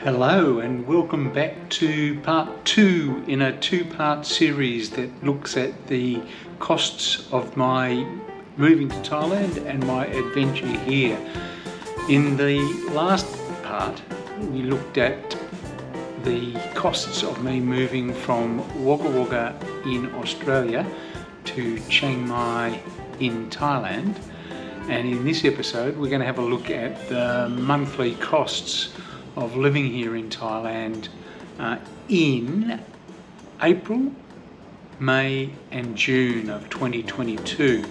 Hello and welcome back to part 2 in a two-part series that looks at the costs of my moving to Thailand and my adventure here. In the last part we looked at the costs of me moving from Wagga Wagga in Australia to Chiang Mai in Thailand, and in this episode we're going to have a look at the monthly costs of living here in Thailand in April, May and June of 2022.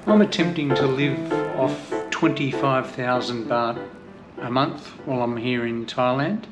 I'm attempting to live off 25,000 baht a month while I'm here in Thailand.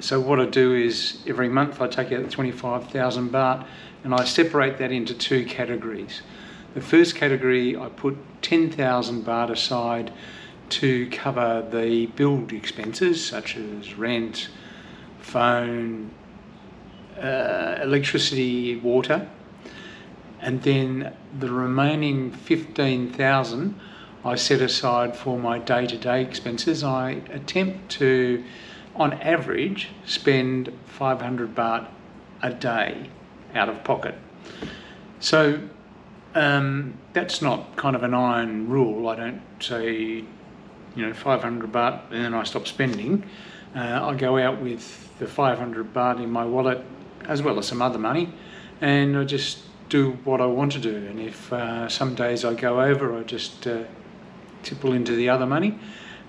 So what I do is every month I take out the 25,000 baht and I separate that into two categories. The first category, I put 10,000 baht aside to cover the build expenses such as rent, phone, electricity, water. And then the remaining 15,000 I set aside for my day-to-day expenses. I attempt to, on average, spend 500 baht a day out of pocket. So that's not kind of an iron rule. I don't say, 500 baht and then I stop spending. I go out with the 500 baht in my wallet as well as some other money, and I just do what I want to do, and if some days I go over, I just tipple into the other money,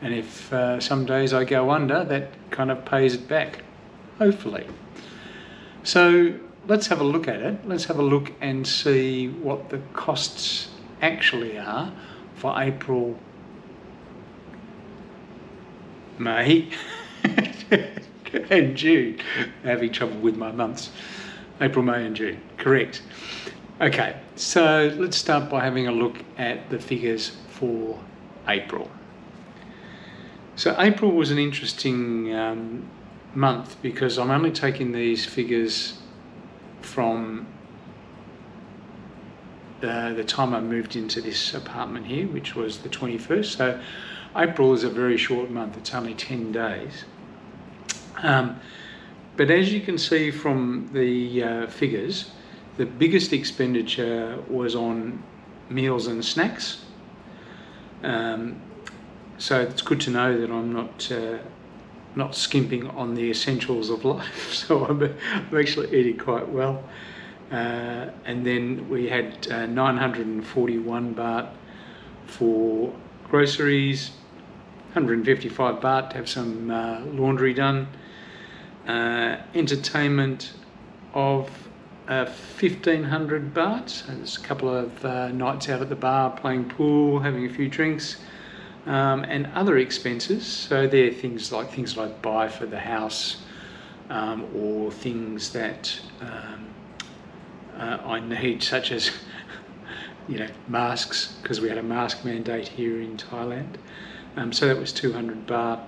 and if some days I go under, that kind of pays it back, hopefully. So let's have a look at it. Let's have a look and see what the costs actually are for April, May and June. I'm having trouble with my months. April, May and June, correct. Okay, so let's start by having a look at the figures for April. So April was an interesting month because I'm only taking these figures from the time I moved into this apartment here, which was the 21st. So April is a very short month, it's only 10 days. But as you can see from the figures, the biggest expenditure was on meals and snacks. So it's good to know that I'm not skimping on the essentials of life. So I'm actually eating quite well. And then we had 941 baht for groceries, 155 baht to have some laundry done. Entertainment of 1,500 baht. So there's a couple of nights out at the bar, playing pool, having a few drinks, and other expenses. So they're things that I buy for the house, or things that I need, such as masks, because we had a mask mandate here in Thailand. So that was 200 baht,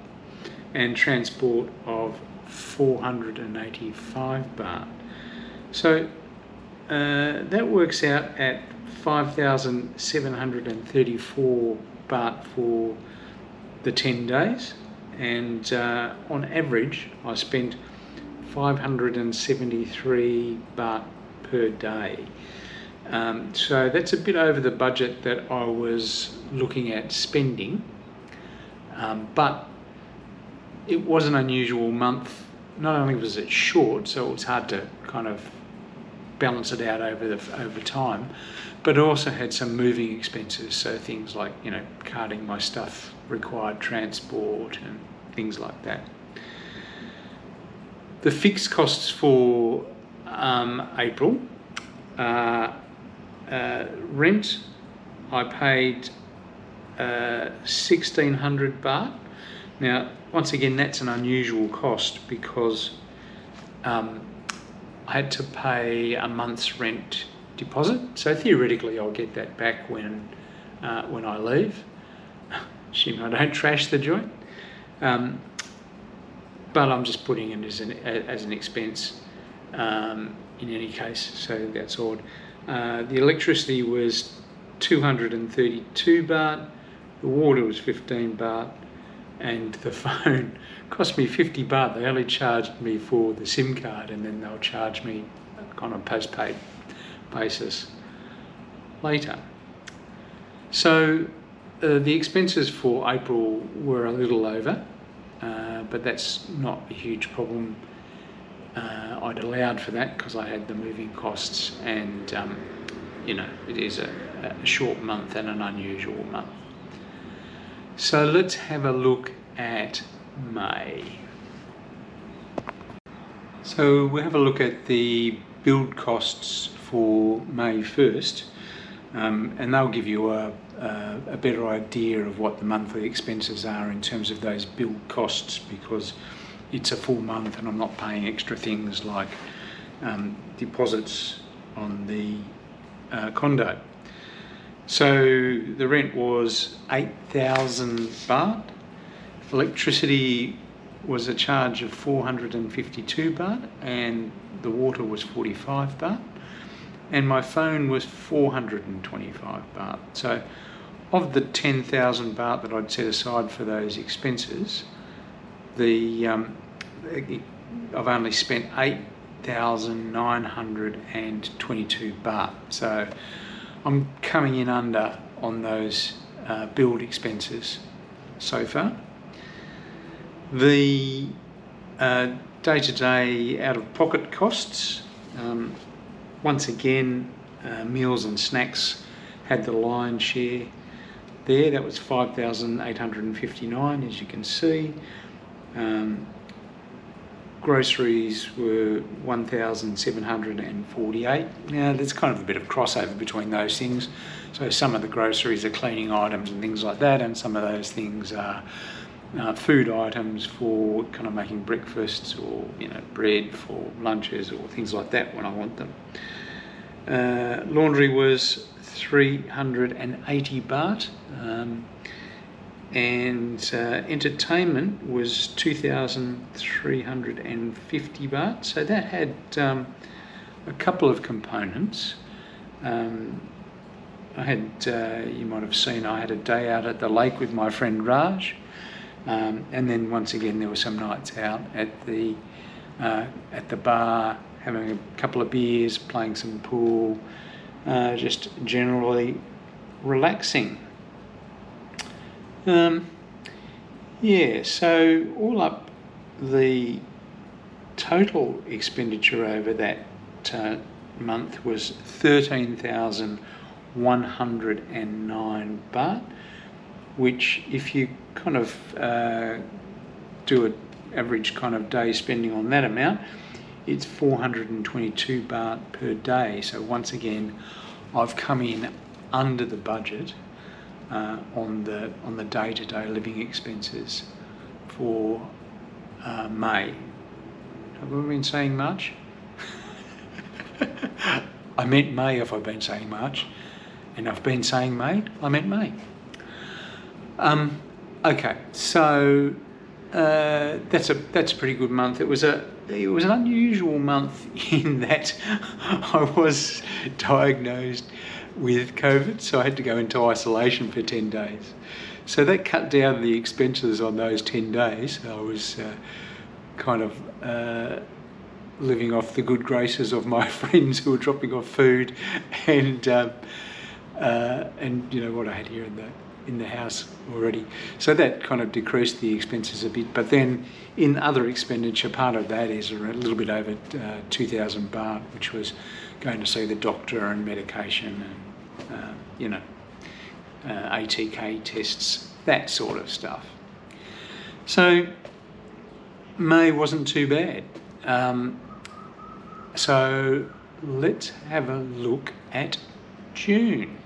and transport of 485 baht. So that works out at 5,734 baht for the 10 days, and on average I spent 573 baht per day. So that's a bit over the budget that I was looking at spending, but it was an unusual month. Not only was it short, so it was hard to kind of balance it out over time, but it also had some moving expenses. So things like carting my stuff required transport and things like that. The fixed costs for April, rent, I paid 1,600 baht, Now, once again, that's an unusual cost because I had to pay a month's rent deposit. So theoretically, I'll get that back when I leave. I don't trash the joint. But I'm just putting it as an expense in any case, so that's odd. The electricity was 232 baht, the water was 15 baht, and the phone cost me 50 baht. They only charged me for the SIM card, and then they'll charge me on a postpaid basis later. So the expenses for April were a little over, but that's not a huge problem. I'd allowed for that because I had the moving costs, and it is a short month and an unusual month. So let's have a look at May. So we'll have a look at the build costs for May 1st, and they'll give you a better idea of what the monthly expenses are in terms of those build costs, because it's a full month and I'm not paying extra things like deposits on the condo. So the rent was 8,000 baht. Electricity was a charge of 452 baht, and the water was 45 baht, and my phone was 425 baht. So of the 10,000 baht that I'd set aside for those expenses, I've only spent 8,922 baht. So I'm coming in under on those build expenses so far. The day-to-day out-of-pocket costs, once again, meals and snacks had the lion's share there. That was 5,859, as you can see. Groceries were 1,748. Now, there's kind of a bit of crossover between those things. So some of the groceries are cleaning items and things like that, and some of those things are food items for kind of making breakfasts, or bread for lunches or things like that when I want them. Laundry was 380 baht, and entertainment was 2,350 baht. So that had a couple of components. I had, you might have seen, I had a day out at the lake with my friend Raj. And then once again there were some nights out at the bar, having a couple of beers, playing some pool, just generally relaxing. So all up, the total expenditure over that month was 13,109 baht, which, if you kind of do an average kind of day spending on that amount, it's 422 baht per day. So once again, I've come in under the budget on the day-to-day living expenses for May. Have I been saying March? I meant May if I've been saying March, and I've been saying May, I meant May. Okay, so that's a pretty good month. It was an unusual month in that I was diagnosed with COVID, so I had to go into isolation for 10 days. So that cut down the expenses on those 10 days. I was kind of living off the good graces of my friends who were dropping off food, and what I had here in the house already. So that kind of decreased the expenses a bit. But then in other expenditure, part of that is a little bit over 2,000 baht, which was going to see the doctor and medication and ATK tests, that sort of stuff. So May wasn't too bad. So let's have a look at June.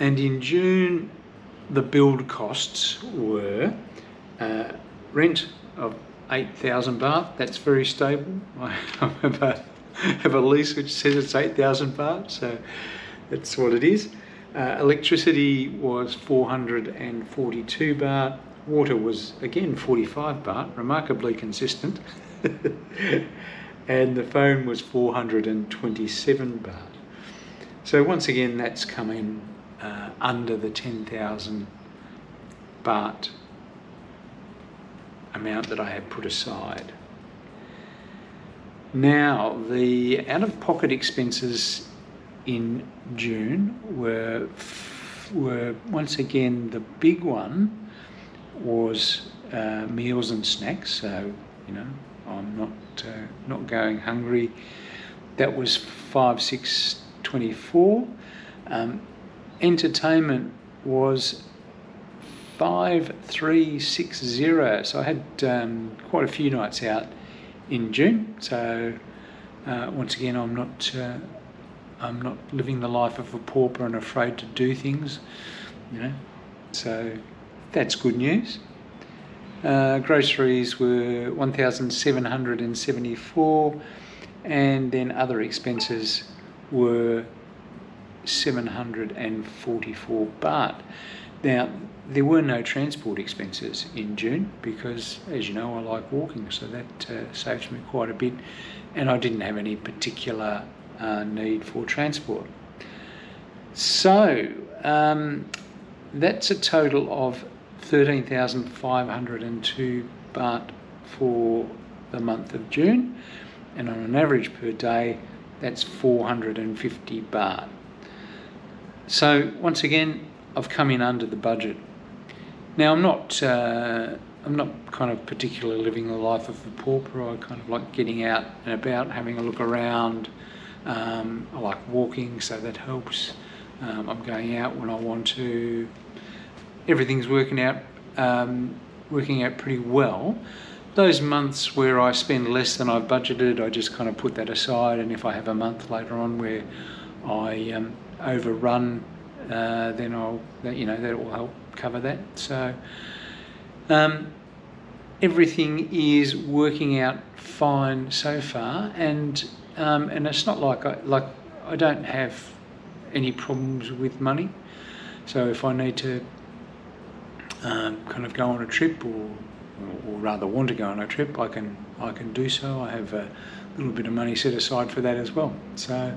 And in June, the build costs were rent of 8,000 baht. That's very stable. I have a lease which says it's 8,000 baht, so that's what it is. Electricity was 442 baht. Water was again 45 baht, remarkably consistent. And the phone was 427 baht. So once again, that's come in under the 10,000 baht amount that I had put aside. Now, the out-of-pocket expenses in June were once again, the big one was meals and snacks. So, you know, I'm not going hungry. That was 5,624. Entertainment was 5,360. So I had quite a few nights out in June. So once again, I'm not living the life of a pauper and afraid to do things, you know. So that's good news. Groceries were 1,774, and then other expenses were 744 baht. Now, there were no transport expenses in June because, as you know, I like walking, so that saves me quite a bit, and I didn't have any particular need for transport. So that's a total of 13,502 baht for the month of June, and on an average per day, that's 450 baht. So once again, I've come in under the budget. Now I'm not kind of particularly living the life of a pauper. I kind of like getting out and about, having a look around. I like walking, so that helps. I'm going out when I want to. Everything's working out pretty well. Those months where I spend less than I've budgeted, I just kind of put that aside, and if I have a month later on where I overrun, then that will help cover that. So everything is working out fine so far, and it's not like I don't have any problems with money. So if I need to kind of go on a trip, or rather want to go on a trip, I can do so. I have a little bit of money set aside for that as well. So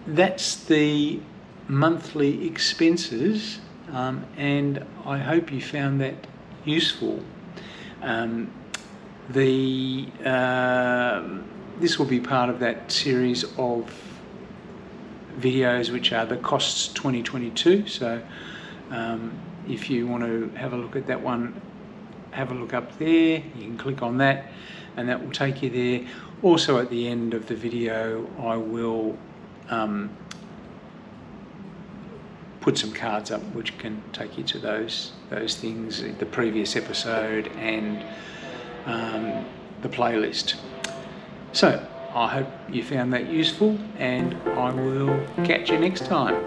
that's the monthly expenses, and I hope you found that useful. This will be part of that series of videos which are the costs 2022. So if you want to have a look at that one, have a look up there. You can click on that and that will take you there. Also at the end of the video I will put some cards up which can take you to those things, the previous episode and the playlist. So I hope you found that useful, and I will catch you next time.